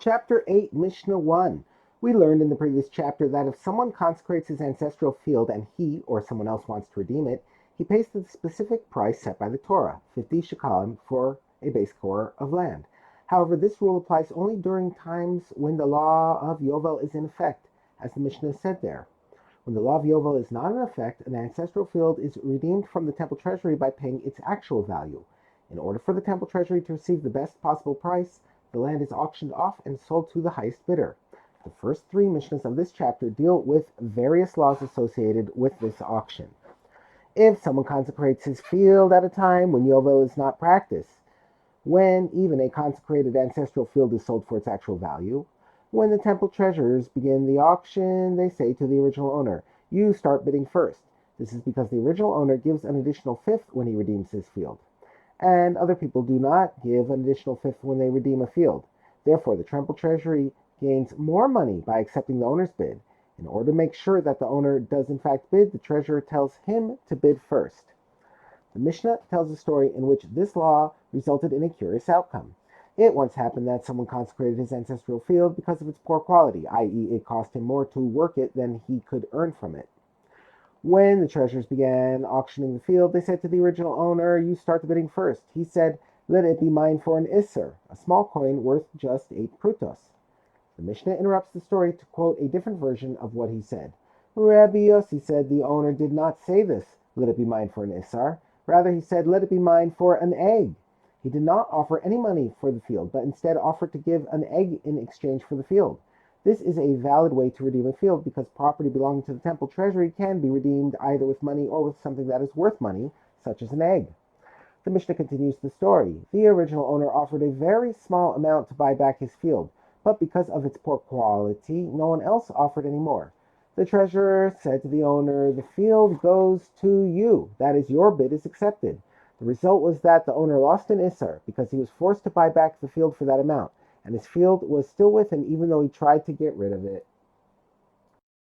Chapter 8, Mishnah 1. We learned in the previous chapter that if someone consecrates his ancestral field and he or someone else wants to redeem it, he pays the specific price set by the Torah, 50 shekalim for a base core of land. However, this rule applies only during times when the law of Yovel is in effect, as the Mishnah said there. When the law of Yovel is not in effect, an ancestral field is redeemed from the temple treasury by paying its actual value. In order for the temple treasury to receive the best possible price, the land is auctioned off and sold to the highest bidder. The first three Mishnahs of this chapter deal with various laws associated with this auction. If someone consecrates his field at a time when Yovel is not practiced, when even a consecrated ancestral field is sold for its actual value, when the temple treasurers begin the auction, they say to the original owner, "You start bidding first." This is because the original owner gives an additional fifth when he redeems his field, and other people do not give an additional fifth when they redeem a field. Therefore, the temple treasury gains more money by accepting the owner's bid. In order to make sure that the owner does in fact bid, the treasurer tells him to bid first. The Mishnah tells a story in which this law resulted in a curious outcome. It once happened that someone consecrated his ancestral field because of its poor quality, i.e., it cost him more to work it than he could earn from it. When the treasurers began auctioning the field, they said to the original owner, "You start the bidding first." He said, "Let it be mine for an isser, a small coin worth just 8 prutos." The Mishnah interrupts the story to quote a different version of what he said. Rabbi Yossi said the owner did not say this, "Let it be mine for an isar." Rather, he said, "Let it be mine for an egg." He did not offer any money for the field, but instead offered to give an egg in exchange for the field. This is a valid way to redeem a field because property belonging to the temple treasury can be redeemed either with money or with something that is worth money, such as an egg. The Mishnah continues the story. The original owner offered a very small amount to buy back his field, but because of its poor quality, no one else offered any more. The treasurer said to the owner, "The field goes to you. That is, your bid is accepted." The result was that the owner lost an isar because he was forced to buy back the field for that amount, and his field was still with him even though he tried to get rid of it.